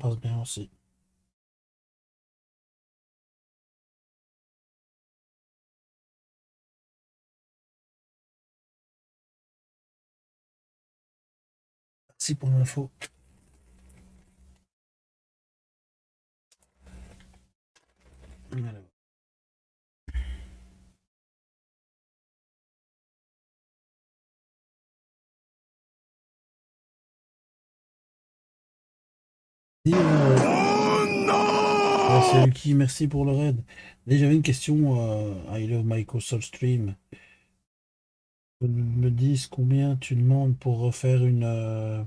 passe bien aussi. Merci pour l'info. Voilà. Et, c'est Lucky, merci pour le raid. Et j'avais une question I love Michael Soulstream. Me disent combien tu demandes pour refaire une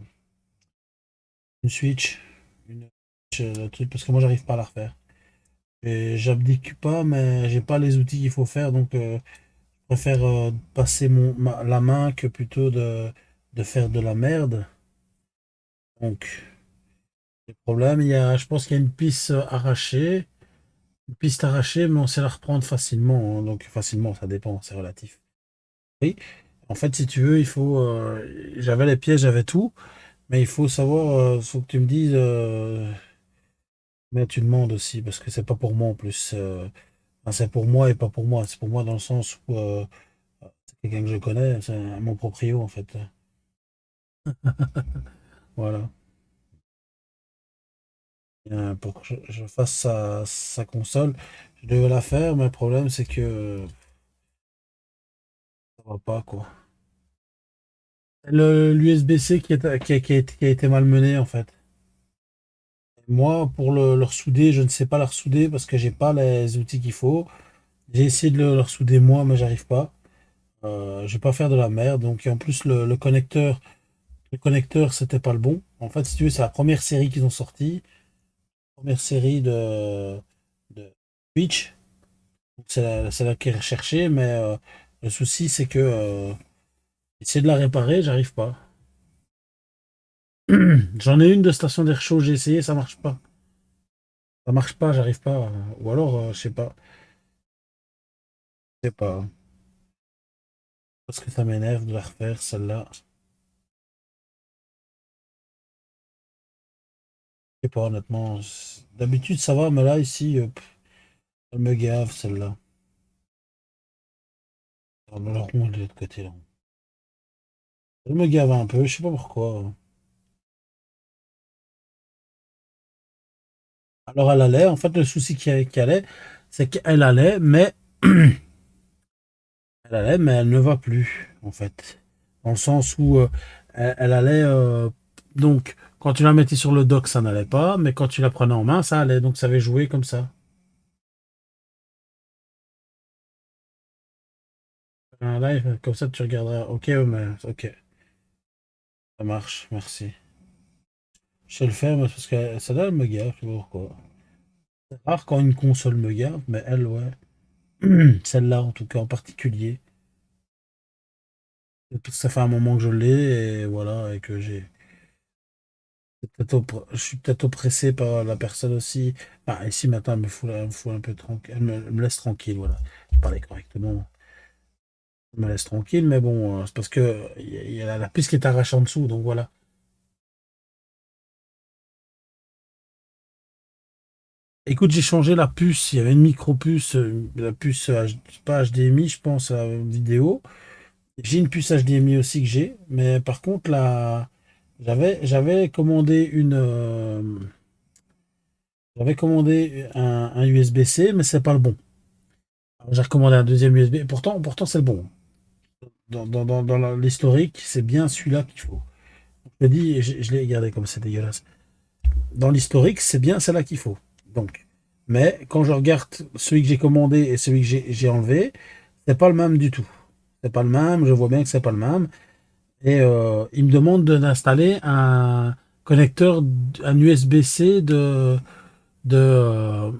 Switch. Une le truc, parce que moi j'arrive pas à la refaire. Et j'abdique pas, mais j'ai pas les outils qu'il faut faire, donc je préfère passer la main que plutôt de faire de la merde. Donc, le problème, je pense qu'il y a une piste arrachée. Une piste arrachée, mais on sait la reprendre facilement, hein. Donc facilement, ça dépend, c'est relatif. Oui. En fait, si tu veux, il faut. J'avais les pièges, j'avais tout, mais il faut savoir. Faut que tu me dises. Mais tu demandes aussi, parce que c'est pas pour moi en plus. Enfin, c'est pour moi et pas pour moi. C'est pour moi dans le sens où c'est quelqu'un que je connais, c'est mon proprio en fait. Voilà. Pour que je fasse sa console, je devais la faire, mais le problème c'est que ça va pas quoi. L'USB-C qui a été malmené en fait. Moi, pour le ressouder, je ne sais pas le ressouder parce que j'ai pas les outils qu'il faut. J'ai essayé de le ressouder moi, mais j'arrive pas. Je vais pas faire de la merde. Donc, et en plus, le connecteur, c'était pas le bon. En fait, si tu veux, c'est la première série qu'ils ont sorti. Première série de Twitch. Donc, c'est la qui est recherchée, mais le souci, c'est que essayer de la réparer, j'arrive pas. J'en ai une de station d'air chaud, j'ai essayé, ça marche pas. Ça marche pas, j'arrive pas. Ou alors, je sais pas. Je sais pas. Parce que ça m'énerve de la refaire, celle-là. Je sais pas, honnêtement. D'habitude, ça va, mais là, ici, elle me gave, celle-là. On me la rond de l'autre côté, là. Elle me gave un peu, je sais pas pourquoi. Alors, elle allait. En fait, le souci qu'il allait, c'est qu'elle allait, mais elle ne va plus, en fait. Dans le sens où elle allait. Donc, quand tu la mettais sur le dock, ça n'allait pas, mais quand tu la prenais en main, ça allait. Donc, ça avait joué comme ça. Un live, comme ça, tu regarderas. Ok, mais ok, ça marche, merci. Je sais le faire, mais parce que celle-là, elle me gaffe, je sais pas pourquoi. C'est rare quand une console me gaffe, mais elle, ouais. Celle-là, en tout cas, en particulier. Ça fait un moment que je l'ai, et voilà, et que j'ai. Je suis peut-être oppressé par la personne aussi. Ah, ici, maintenant, elle me fout un peu tranquille. Elle me laisse tranquille, voilà. Je parlais correctement. Elle me laisse tranquille, mais bon, c'est parce que il y a la puce qui est arrachée en dessous, donc voilà. Écoute, j'ai changé la puce. Il y avait une micro-puce, la puce, pas HDMI, je pense, à la vidéo. J'ai une puce HDMI aussi que j'ai, mais par contre, là, j'avais commandé j'avais commandé un USB-C, mais c'est pas le bon. Alors, j'ai recommandé un deuxième USB. Pourtant, c'est le bon. Dans l'historique, c'est bien celui-là qu'il faut. Je me dis, je l'ai gardé comme c'est dégueulasse. Dans l'historique, c'est bien celle-là qu'il faut. Donc, mais quand je regarde celui que j'ai commandé et celui que j'ai enlevé, c'est pas le même du tout. C'est pas le même. Je vois bien que c'est pas le même. Et il me demande d'installer un connecteur, un USB-C de, de,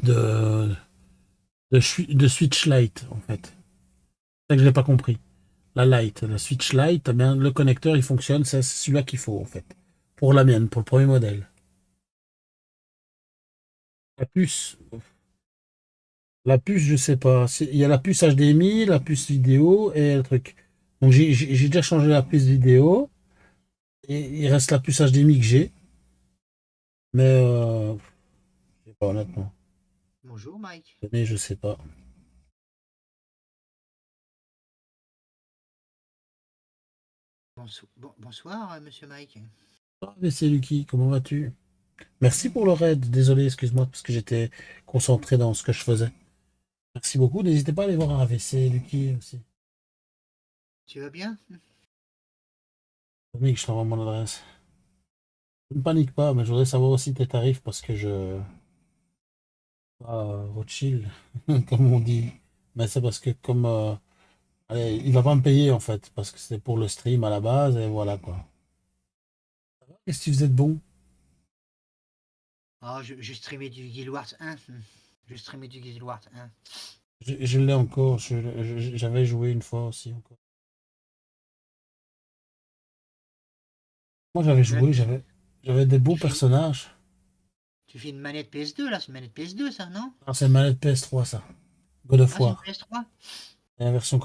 de Switch Lite, en fait. C'est ça que je n'ai pas compris. La Lite, la Switch Lite, eh bien, le connecteur, il fonctionne, c'est celui-là qu'il faut, en fait. Pour la mienne, pour le premier modèle. La puce, je sais pas. Il y a la puce HDMI, la puce vidéo et le truc. Donc j'ai déjà changé la puce vidéo et il reste la puce HDMI que j'ai. Mais je sais pas, honnêtement. Bonjour Mike. Mais je sais pas. Bonsoir, monsieur Mike. Ah, mais c'est Lucky, comment vas-tu? Merci pour le raid. Désolé, excuse-moi, parce que j'étais concentré dans ce que je faisais. Merci beaucoup. N'hésitez pas à aller voir AVC, Lucky aussi. Tu vas bien? Dominique, je t'envoie mon adresse. Je ne panique pas, mais je voudrais savoir aussi tes tarifs parce que je. Rothschild, comme on dit. Mais c'est parce que comme. Allez, il va pas me payer en fait, parce que c'était pour le stream à la base, et voilà quoi. Qu'est-ce que tu faisais de bon? Ah, je streamais du Guild Wars 1. Je streamais du Guild Wars 1. Je l'ai encore, j'avais joué une fois aussi encore. Moi j'avais Mais là, joué, j'avais des beaux tu fais, personnages. tu fais une manette PS2 là, c'est une manette PS2 ça, non? Ah, c'est une manette PS3 ça. God of Ah, c'est une War. PS3? Et la version